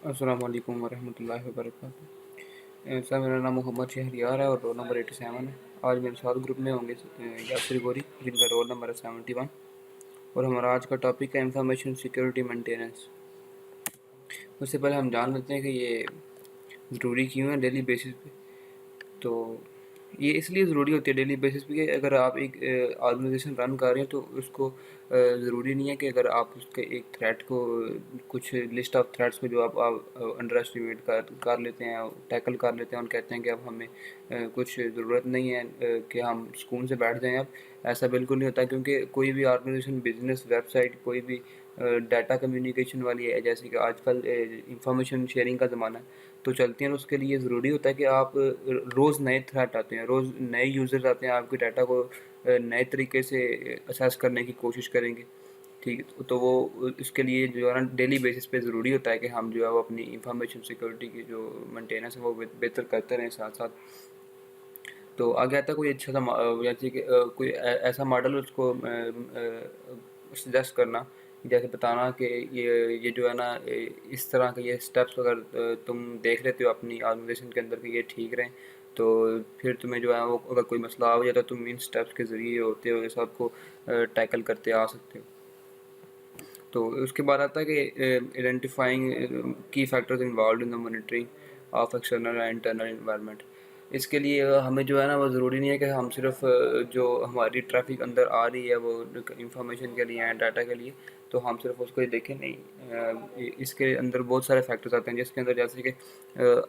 अस्सलाम वालेकुम वरहमतुल्लाहि वबरकातुहू। सर, मेरा नाम मोहम्मद शहरियार है और रोल नंबर 87 है। आज मेरे साथ ग्रुप में होंगे यासिर गोरी, जिनका रोल नंबर है 71। और हमारा आज का टॉपिक है इंफॉर्मेशन सिक्योरिटी मेंटेनेंस। उससे पहले हम जान लेते हैं कि ये ज़रूरी क्यों है डेली बेसिस पे। तो ये इसलिए ज़रूरी होती है डेली बेसिस पे कि अगर आप एक ऑर्गेनाइजेशन रन कर रहे हैं तो उसको ज़रूरी नहीं है कि अगर आप उसके एक थ्रेट को कुछ लिस्ट ऑफ थ्रेट्स को जो आप अंडर एस्टिमेट कर लेते हैं, टैकल कर लेते हैं और कहते हैं कि अब हमें कुछ ज़रूरत नहीं है कि हम सुकून से बैठ जाएं। अब ऐसा बिल्कुल नहीं होता, क्योंकि कोई भी ऑर्गेनाइजेशन, बिजनेस, वेबसाइट, कोई भी डाटा कम्युनिकेशन वाली है, जैसे कि आजकल इंफॉर्मेशन शेयरिंग का ज़माना है, तो चलती हैं। और उसके लिए ज़रूरी होता है कि आप रोज़ नए थ्रेट आते हैं, रोज़ नए यूज़र्स आते हैं, आपके डाटा को नए तरीके से असेस करने की कोशिश करेंगे। ठीक है, तो वो इसके लिए जो है ना डेली बेसिस पे ज़रूरी होता है कि हम जो है वो अपनी इंफॉर्मेशन सिक्योरिटी की जो मेंटेनेंस है वो बेहतर करते रहें साथ साथ। तो आगे आता है कोई अच्छा सा जैसे कि कोई ऐसा मॉडल उसको सजेस्ट करना, जैसे बताना कि ये जो है ना इस तरह के ये स्टेप्स अगर तुम देख लेते हो अपनी ऑर्गेनाइजेशन के अंदर कि ये ठीक रहें, तो फिर तुम्हें जो है वो अगर कोई मसला आ जाता है तो तुम इन स्टेप्स के ज़रिए होते हुए सबको टैकल करते आ सकते हो। तो उसके बाद आता है कि आइडेंटिफाइंग की factors involve in the monitoring of external and internal environment. इसके लिए हमें जो है ना वो ज़रूरी नहीं है कि हम सिर्फ जो हमारी ट्रैफिक अंदर आ रही है वो इंफॉर्मेशन के लिए है, डाटा के लिए, तो हम सिर्फ उसको ही देखें, नहीं। इसके अंदर बहुत सारे फैक्टर्स आते हैं, जिसके अंदर जैसे कि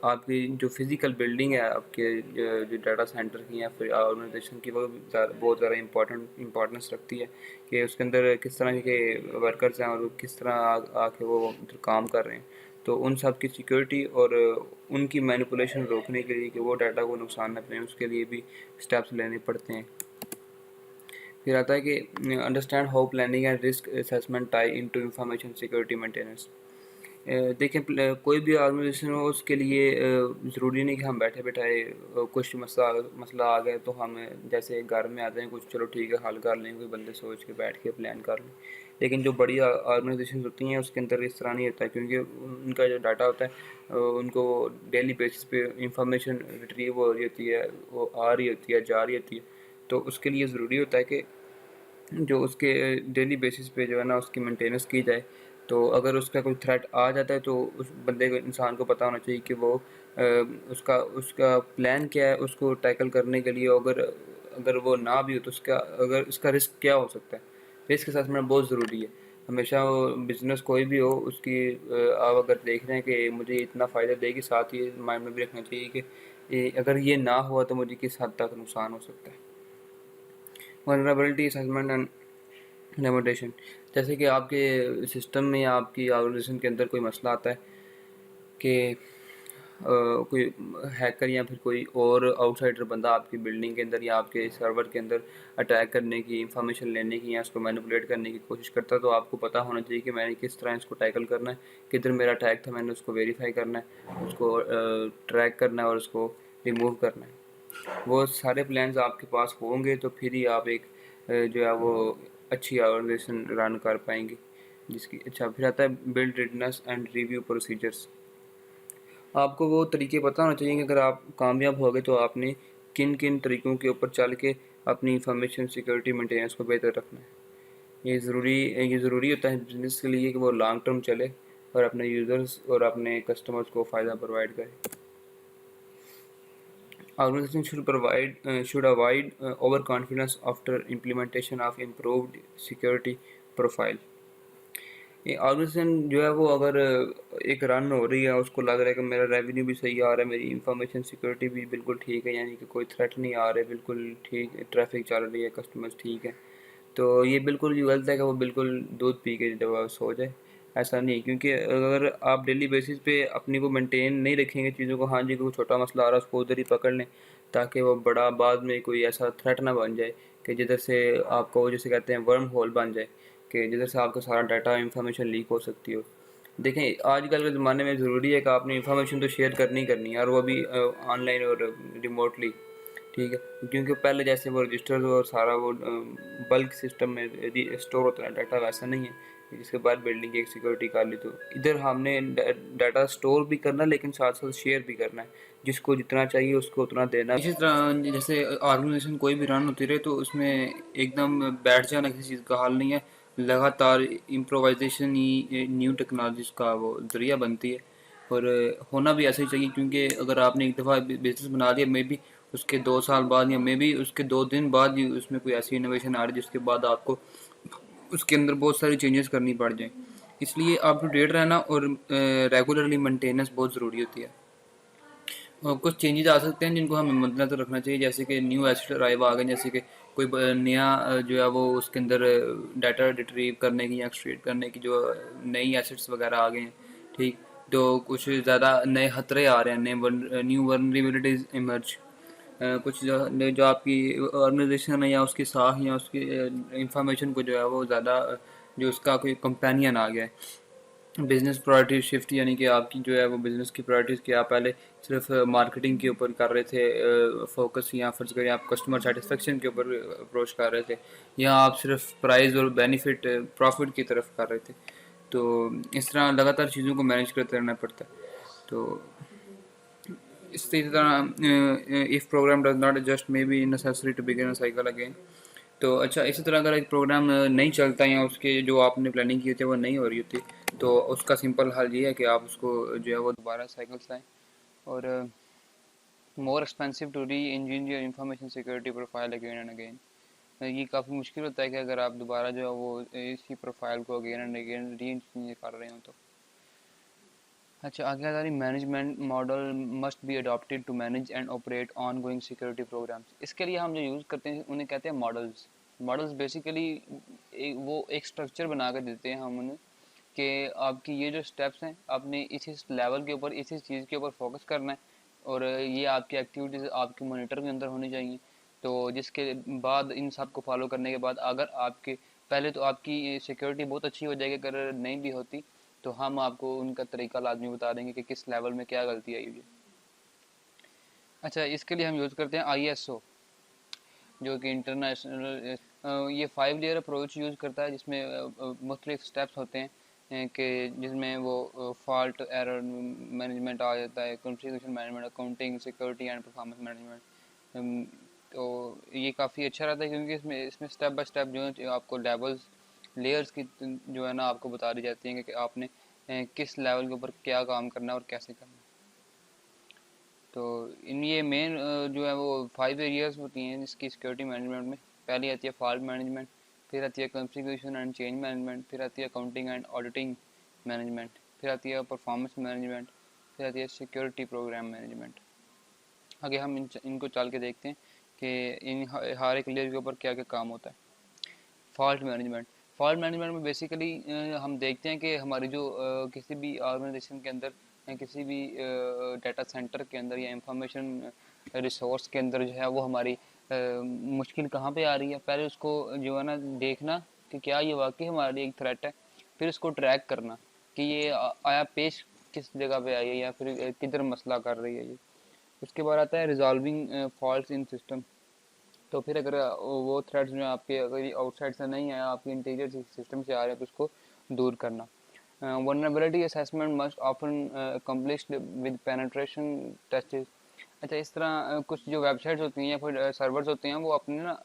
आपकी जो फिज़िकल बिल्डिंग है आपके जो डाटा सेंटर की या फिर ऑर्गेनाइजेशन की, वो बहुत ज़्यादा इंपॉर्टेंस रखती है कि उसके अंदर किस तरह के वर्कर्स हैं और वो किस तरह आके वो उधर काम कर रहे हैं। तो उन सब की सिक्योरिटी और उनकी मैनिपुलेशन रोकने के लिए कि वो डाटा को नुकसान न पहुंचे, उसके लिए भी स्टेप्स लेने पड़ते हैं। फिर आता है कि understand how planning and risk assessment tie into information security maintenance. देखें, कोई भी ऑर्गेनाइजेशन हो उसके लिए ज़रूरी नहीं कि हम बैठे बैठाए कुछ मसला मसला आ गए तो हम जैसे घर में आते हैं कुछ, चलो ठीक है हल कर लेंगे, कोई बंदे सोच के बैठ के प्लान कर लें। लेकिन जो बड़ी ऑर्गेनाइजेशन होती हैं उसके अंदर इस तरह नहीं होता है, क्योंकि उनका जो डाटा होता है उनको डेली बेसिस पे इंफॉर्मेशन रिट्रीव हो रही होती है, वो आ रही होती है, जा रही होती है। तो उसके लिए ज़रूरी होता है कि जो उसके डेली बेसिस पे जो है ना उसकी मेंटेनेंस की जाए। तो अगर उसका कोई थ्रेट आ जाता है तो उस बंदे को, इंसान को पता होना चाहिए कि वो उसका उसका प्लान क्या है उसको टैकल करने के लिए। अगर अगर वो ना भी हो तो उसका, अगर इसका रिस्क क्या हो सकता है, रिस्क असेसमेंट बहुत ज़रूरी है। हमेशा वो बिज़नेस कोई भी हो उसकी आप अगर देख रहे हैं कि मुझे इतना फ़ायदा देगी, साथ ही माइंड में भी रखना चाहिए कि अगर ये ना हुआ तो मुझे किस हद तक नुकसान हो सकता है। Vulnerability assessment and remediation. जैसे कि आपके सिस्टम में या आपकी ऑर्गेनाइजेशन के अंदर कोई मसला आता है कि कोई हैकर या फिर कोई और आउटसाइडर बंदा आपकी बिल्डिंग के अंदर या आपके सर्वर के अंदर अटैक करने की, इंफॉर्मेशन लेने की या उसको मैनिपुलेट करने की कोशिश करता है, तो आपको पता होना चाहिए कि मैंने किस तरह इसको टैकल करना है, किधर मेरा अटैक था, मैंने उसको वेरीफाई करना है, उसको ट्रैक करना है और उसको रिमूव करना है। वो सारे प्लान्स आपके पास होंगे तो फिर ही आप एक जो है वो अच्छी ऑर्गेनाइजेशन रन कर पाएंगे। जिसकी अच्छा फिर आता है build redness and review procedures. आपको वो तरीके पता होना चाहिए कि अगर आप कामयाब हो गए तो आपने किन किन तरीकों के ऊपर चल के अपनी इंफॉर्मेशन सिक्योरिटी मेंटेनेंस को बेहतर रखना है। ये ज़रूरी होता है बिजनेस के लिए कि वो लॉन्ग टर्म चले और अपने यूज़र्स और अपने कस्टमर्स को फ़ायदा प्रोवाइड करे। Organization should avoid overconfidence after implementation of improved security profile. ये ऑर्गेनाइजेशन जो है वो अगर एक रन हो रही है, उसको लग रहा है कि मेरा रेवेन्यू भी सही आ रहा है, मेरी इंफॉर्मेशन सिक्योरिटी भी बिल्कुल ठीक है, यानी कि कोई थ्रेट नहीं आ रहे, बिल्कुल ठीक ट्रैफिक चल रही है, कस्टमर्स ठीक है, तो ये बिल्कुल गलत है कि वो बिल्कुल दूध पी के जब सो जाए। ऐसा नहीं, क्योंकि अगर आप डेली बेसिस पे अपनी को मेंटेन नहीं रखेंगे चीज़ों को, हाँ जी कोई छोटा मसला आ रहा है उसको उधर ही पकड़ लें, ताकि वो बड़ा बाद में कोई ऐसा थ्रेट ना बन जाए कि जिधर से आपको, जैसे कहते हैं, वर्म होल बन जाए, कि जिधर से आपका सारा डाटा इंफॉर्मेशन लीक हो सकती हो। देखें, आजकल के ज़माने में ज़रूरी है कि आपने इंफॉर्मेशन तो शेयर करनी ही करनी है, और वो भी ऑनलाइन और रिमोटली। ठीक है, क्योंकि पहले जैसे वो रजिस्टर और सारा वो बल्क सिस्टम में स्टोर होता है डाटा, वैसा नहीं है जिसके बाद बिल्डिंग की एक सिक्योरिटी कर ली। तो इधर हमने डाटा स्टोर भी करना है, लेकिन साथ साथ शेयर भी करना है, जिसको जितना चाहिए उसको उतना देना। इसी तरह जैसे ऑर्गेनाइजेशन कोई भी रन होती रहे तो उसमें एकदम बैठ जाना किसी चीज़ का हाल नहीं है। लगातार इम्प्रोवाइजेशन ही न्यू टेक्नोलॉजीज का वो जरिया बनती है, और होना भी ऐसा ही चाहिए, क्योंकि अगर आपने एक दफ़ा बिजनेस बना लिया, मे बी उसके 2 साल बाद या मे बी उसके 2 दिन बाद ही उसमें कोई ऐसी इनोवेशन आ रही है जिसके बाद आपको उसके अंदर बहुत सारी चेंजेस करनी पड़ जाए। इसलिए अप टू डेट रहना और रेगुलरली मेंटेनेंस बहुत ज़रूरी होती है। और कुछ चेंजेस आ सकते हैं जिनको हमें मद्देनजर रखना चाहिए, जैसे कि न्यू एसेट अराइव आ गए, जैसे कि कोई नया जो है वो उसके अंदर डाटा रिट्रीव करने की या एक्सट्रैक्ट करने की जो नई एसेट्स वगैरह आ गए हैं। ठीक, तो कुछ ज़्यादा नए खतरे आ रहे हैं, नए न्यू वर्नरेबिलिटीज़ इमर्ज। कुछ जो आपकी ऑर्गेनाइजेशन है या उसकी साख या उसकी इंफॉर्मेशन को जो है वो ज़्यादा जो उसका कोई कंपेनियन आ गया है। बिजनेस प्रायोरिटी शिफ्ट, यानी कि आपकी जो है वो बिजनेस की प्रायोरिटीज़ की आप पहले सिर्फ मार्केटिंग के ऊपर कर रहे थे फोकस, या फर्ज करें आप कस्टमर सेटिस्फेक्शन के ऊपर अप्रोच कर रहे थे, या आप सिर्फ प्राइस और बेनिफिट प्रॉफिट की तरफ कर रहे थे। तो इस तरह लगातार चीज़ों को मैनेज करते रहना पड़ता है। तो इसी तरह if program does not adjust may be necessary to begin a cycle again. तो अच्छा, इसी तरह अगर एक प्रोग्राम नहीं चलता या उसके जो आपने प्लानिंग की होती है वो नहीं हो रही होती, तो उसका सिंपल हल ये है कि आप उसको जो है वो दोबारा साइकिल लाएँ, और more expensive to reengineer your information security profile again and again. ये काफ़ी मुश्किल होता है कि अगर आप दोबारा जो है वो इसी प्रोफाइल को again and again reengineer कर रहे हो तो। अच्छा, आगे हमारी management model must be adopted to manage and operate ongoing security programmes. इसके लिए हम जो यूज़ करते हैं उन्हें कहते हैं मॉडल्स। मॉडल्स बेसिकली वो एक स्ट्रक्चर बना कर देते हैं हम उन्हें, कि आपकी ये जो स्टेप्स हैं आपने इस लेवल के ऊपर इस चीज़ के ऊपर फोकस करना है, और ये आपकी एक्टिविटीज़ आपके मॉनिटर के अंदर होनी चाहिए। तो जिसके बाद इन सब को फॉलो करने के बाद अगर आपके पहले तो आपकी सिक्योरिटी बहुत अच्छी हो जाएगी, अगर नहीं भी होती तो हम आपको उनका तरीका लाजमी बता देंगे कि किस लेवल में क्या गलती आई हुई है। अच्छा, इसके लिए हम यूज़ करते हैं ISO, जो कि इंटरनेशनल ये 5 लेयर अप्रोच यूज़ करता है, जिसमें मुख्तलिफ स्टेप्स होते हैं कि जिसमें वो फॉल्ट एरर मैनेजमेंट आ जाता है, configuration management, accounting, security and performance management. तो ये काफ़ी अच्छा रहता है, क्योंकि इसमें इसमें स्टेप बाय स्टेप जो है आपको लेवल्स लेयर्स की जो है ना आपको बता दी जाती हैं कि आपने किस लेवल के ऊपर क्या काम करना है और कैसे करना है। तो इन ये मेन जो है वो 5 एरियाज होती हैं इसकी सिक्योरिटी मैनेजमेंट में। पहली आती है फॉल्ट मैनेजमेंट, फिर आती है कॉन्फ़िगरेशन एंड चेंज मैनेजमेंट, फिर आती है अकाउंटिंग एंड ऑडिटिंग मैनेजमेंट, फिर आती है परफॉर्मेंस मैनेजमेंट, फिर आती है सिक्योरिटी प्रोग्राम मैनेजमेंट। आगे हम इनको चल के देखते हैं कि इन हर एक लेयर के ऊपर क्या क्या काम होता है। Fault management. फॉल्ट मैनेजमेंट में बेसिकली हम देखते हैं कि हमारी जो किसी भी ऑर्गेनाइजेशन के अंदर या किसी भी डाटा सेंटर के अंदर या इंफॉर्मेशन रिसोर्स के अंदर जो है वो हमारी मुश्किल कहाँ पे आ रही है। पहले उसको जो है ना देखना कि क्या ये वाकई हमारे लिए एक थ्रेट है, फिर उसको ट्रैक करना कि ये आया पेश किस जगह पे आई है या फिर किधर मसला कर रही है ये। उसके बाद आता है रिजॉल्विंग फॉल्ट्स इन सिस्टम। तो फिर अगर वो थ्रेड्स जो आपके अगर आउटसाइड से नहीं है, आपके इंटीरियर सिस्टम से आ रहे हैं, तो उसको दूर करना। Vulnerability assessment must often accomplished with penetration tests. अच्छा, इस तरह कुछ जो वेबसाइट्स होती हैं या फिर सर्वर्स होते हैं वो अपने ना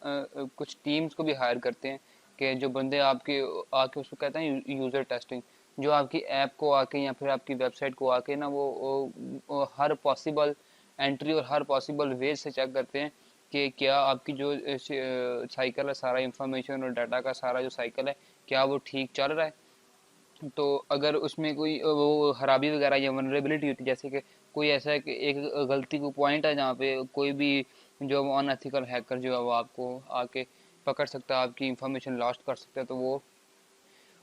कुछ टीम्स को भी हायर करते हैं, कि जो बंदे आपके आके उसको कहते हैं यूज़र टेस्टिंग, जो आपकी ऐप को आके या फिर आपकी वेबसाइट को आके ना वो हर पॉसिबल एंट्री और हर पॉसिबल वे से चेक करते हैं कि क्या आपकी जो साइकिल है, सारा इंफॉर्मेशन और डाटा का सारा जो साइकिल है, क्या वो ठीक चल रहा है। तो अगर उसमें कोई वो खराबी वगैरह या वनरेबिलिटी होती है, जैसे कि कोई ऐसा है कि एक गलती को पॉइंट है जहाँ पे कोई भी जो अनएथिकल हैकर जो है वो आपको आके पकड़ सकता है, आपकी इंफॉर्मेशन लॉस्ट कर सकता है, तो वो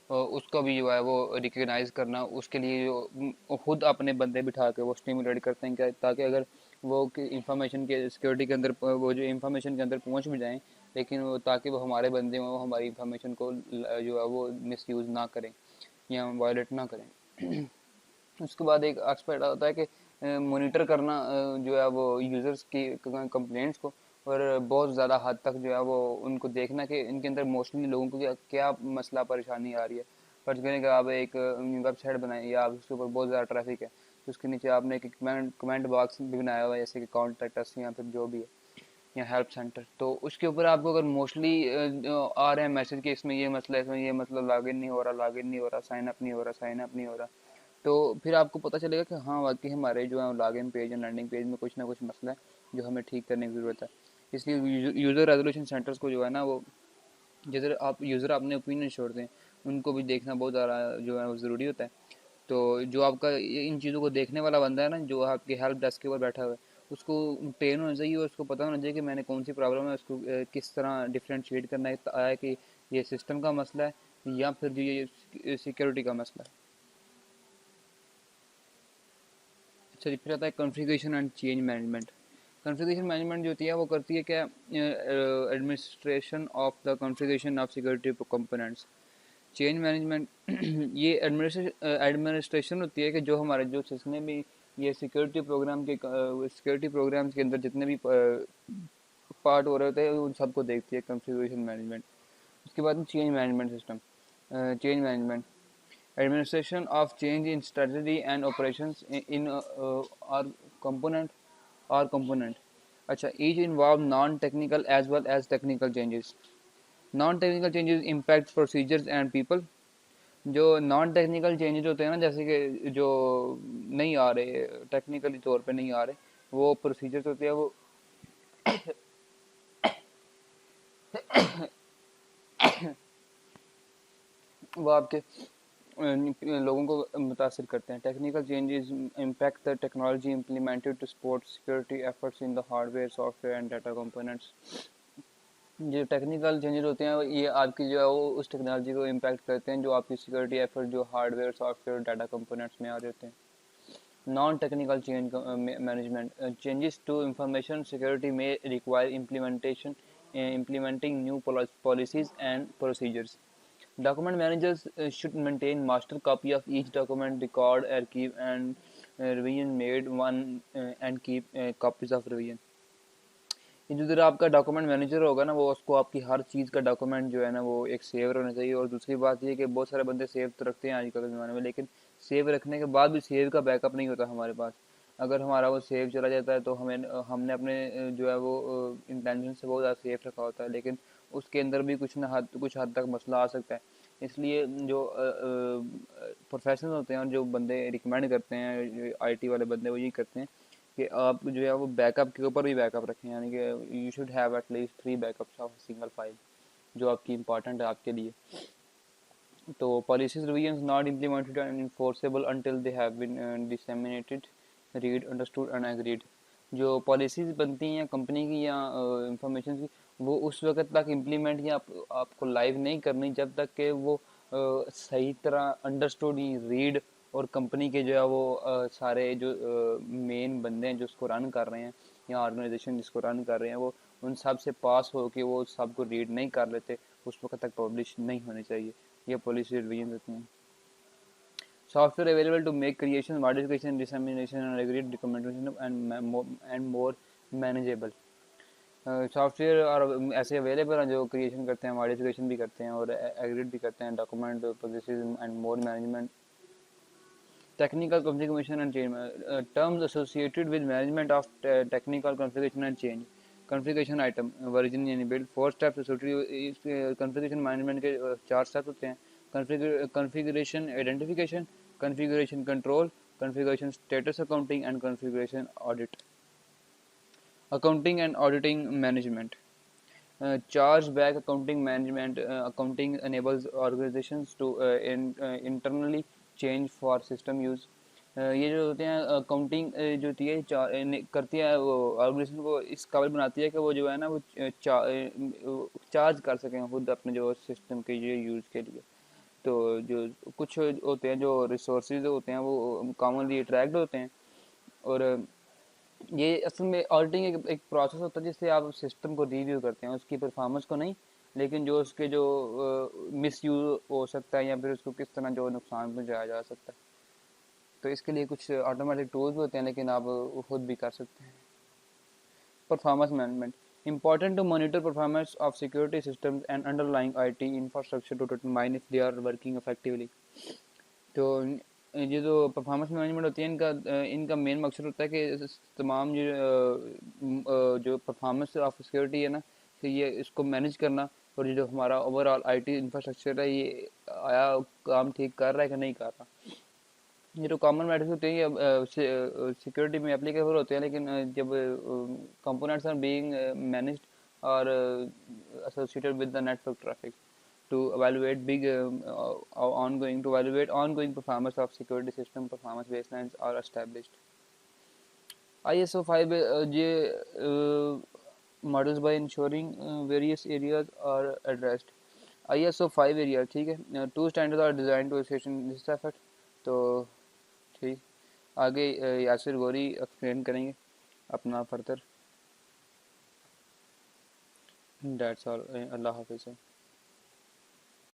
उसको भी जो है वो रिकग्नाइज करना, उसके लिए जो खुद अपने बंदे बिठा के वो स्टिमुलेट करते हैं क्या, ताकि अगर वो इंफॉर्मेशन के सिक्योरिटी के अंदर वो जो इंफॉर्मेशन के अंदर पहुंच भी जाएं, लेकिन वो ताकि वो हमारे बंदे वो हमारी इंफॉर्मेशन को जो है वो मिसयूज़ ना करें या वायलेट ना करें। उसके बाद एक एस्पेक्ट होता है कि मॉनिटर करना जो है वो यूज़र्स की कंप्लेंट्स को, और बहुत ज़्यादा हद तक जो है वो उनको देखना कि इनके अंदर मोस्टली लोगों को क्या क्या मसला परेशानी आ रही है। फर्ज करें कि आप एक वेबसाइट बनाए या आप उसके ऊपर बहुत ज़्यादा ट्रैफिक है, तो उसके नीचे आपने एक कमेंट बॉक्स भी बनाया हुआ है, जैसे कि कॉन्टैक्ट अस या फिर जो भी है, या हेल्प सेंटर। तो उसके ऊपर आपको अगर मोस्टली आ रहे हैं मैसेज कि इसमें ये मसला है, इसमें ये मतलब लॉगिन नहीं हो रहा, लॉगिन नहीं हो रहा, साइन अप नहीं हो रहा, साइन अप नहीं हो रहा, तो फिर आपको पता चलेगा कि हाँ वाकई हमारे जो है लॉगिन पेज और लैंडिंग पेज में कुछ ना कुछ मसला है जो हमें ठीक करने की ज़रूरत है। इसलिए यूज़र रेजोल्यूशन सेंटर्स को जो है ना, वो जिधर आप यूज़र अपने ओपिनियन छोड़ते हैं उनको भी देखना बहुत ज़्यादा जो है वो ज़रूरी होता है। तो जो आपका इन चीज़ों को देखने वाला बंदा है ना, जो आपके हेल्प डेस्क के ऊपर बैठा हुआ है, उसको ट्रेन होना चाहिए और उसको पता होना चाहिए कि मैंने कौन सी प्रॉब्लम है, उसको किस तरह डिफ्रेंशिएट करना है कि ये सिस्टम का मसला है या फिर जो ये सिक्योरिटी का मसला है। अच्छा जी, फिर आता है configuration and change management. Configuration management जो होती है वो करती है क्या, administration of the configuration of security components. Change management ये एडमिनिस्ट्रेशन होती है कि जो हमारे जो जिसने भी ये सिक्योरिटी प्रोग्राम्स के अंदर जितने भी पार्ट हो रहे होते हैं उन सबको देखती है कॉन्फ़िगरेशन मैनेजमेंट। उसके बाद change management system, change management administration of change in strategy and operations in our component or component। अच्छा, each involve non-technical as well as technical changes। non-technical changes impact procedures and people। जो non technical changes होते हैं ना, जैसे कि जो नहीं आ रहे, टेक्निकली तौर पे नहीं आ रहे, वो प्रोसीजर्स होते हैं, वो आपके लोगों को मुतासर करते हैं। Technical changes impact the technology implemented to support security efforts in the hardware software and data components. जो टेक्निकल चेंजेस होते हैं ये आपकी जो है वो उस टेक्नोलॉजी को इम्पैक्ट करते हैं जो आपकी सिक्योरिटी एफर्ट जो हार्डवेयर सॉफ्टवेयर डाटा कंपोनेंट्स में आ रहे होते हैं। Non technical change management changes to information security में require implementing new policies and procedures। Document managers should maintain master copy of each document, record and keep and revision made one and keep copies of revision। ये जो जरा आपका document manager होगा ना, वो उसको आपकी हर चीज़ का डॉक्यूमेंट जो है ना वो एक सेव रहना चाहिए। और दूसरी बात ये कि बहुत सारे बंदे सेव तो रखते हैं आजकल के ज़माने में, लेकिन सेव रखने के बाद भी सेव का बैकअप नहीं होता हमारे पास। अगर हमारा वो सेव चला जाता है तो हमने अपने जो है वो इंटेंशन से बहुत ज़्यादा सेव रखा होता है, लेकिन उसके अंदर भी कुछ हद तक मसला आ सकता है। इसलिए जो प्रोफेशनल होते हैं और जो बंदे रिकमेंड करते हैं, आईटी वाले बंदे, वो यही करते हैं कि आप जो है वो बैकअप के ऊपर भी बैकअप रखें, यानी कि you should have at least 3 backups of single file जो आपकी इंपॉर्टेंट है आपके लिए। तो policies revision not implemented and enforceable until they have been disseminated, read, understood and agreed. जो पॉलिसीज बनती हैं कंपनी की या इंफॉर्मेशन की, वो उस वक्त तक इम्प्लीमेंट या आपको लाइव नहीं करनी जब तक कि वो सही तरह अंडरस्टूड, रीड, और कंपनी के जो है वो सारे जो मेन बंदे हैं जो उसको रन कर रहे हैं या ऑर्गेनाइजेशन जिसको रन कर रहे हैं, वो उन सब से पास हो के वो सबको रीड नहीं कर लेते, उस वक्त तक पब्लिश नहीं होने चाहिए। ये पॉलिसी रिवीजन होती हैं। Software available to make creation, modification, dissemination, and agreed documentation and more manageable। Software और ऐसे अवेलेबल हैं जो क्रिएशन करते हैं, मॉडिफिकेशन भी करते हैं और एग्रीड भी करते हैं, document policies and more management. Technical configuration and change terms associated with management of technical configuration and change। configuration item version यानी build 4 steps associated configuration management के 4 steps होते हैं। configuration identification, configuration control, configuration status accounting and configuration audit। accounting and auditing management chargeback accounting management accounting enables organizations to internally change for system use। ये जो होते हैं accounting जो होती है करती है, वो ऑर्गेनाइजेशन को इस काबिल बनाती है कि वो जो है ना वो चार्ज कर सकें खुद अपने जो सिस्टम के ये यूज़ के लिए। तो जो कुछ होते हैं जो रिसोर्सेज होते हैं वो कॉमनली अट्रैक्ट होते हैं, और ये असल में ऑडिटिंग एक प्रोसेस होता है जिससे आप सिस्टम को रिव्यू करते हैं, उसकी परफॉर्मेंस को नहीं, लेकिन जो उसके जो मिस यूज हो सकता है या फिर उसको किस तरह जो नुकसान पहुंचाया जा सकता है। तो इसके लिए कुछ ऑटोमेटिक टूल्स होते हैं, लेकिन आप खुद भी कर सकते हैं। Performance management Important to monitor performance of security systems and underlying IT infrastructure to determine if they are working effectively. तो ये जो परफॉर्मेंस मैनेजमेंट होती है इनका मेन मकसद होता है कि तमाम जो परफॉर्मेंस ऑफ सिक्योरिटी है ना, कि ये इसको मैनेज करना, और ये जो हमारा ओवरऑल आईटी इंफ्रास्ट्रक्चर है ये आया काम ठीक कर रहा है कि नहीं कर रहा। ये तो कॉमन मैटर्स होते हैं, ये सिक्योरिटी में एप्लीकेबल होते हैं, लेकिन जब कंपोनेंट्स आर बीइंग मैनेज्ड और associated with the network traffic to evaluate ongoing performance of security system, performance baselines are established. ISO 5 models by ensuring various areas are addressed. ISO 5 areas, ठीक है, two standards are designed to assist in this effort. तो ठीक, आगे Yasir Gauri explain करेंगे अपना further. That's all, अल्लाह हाफिज़।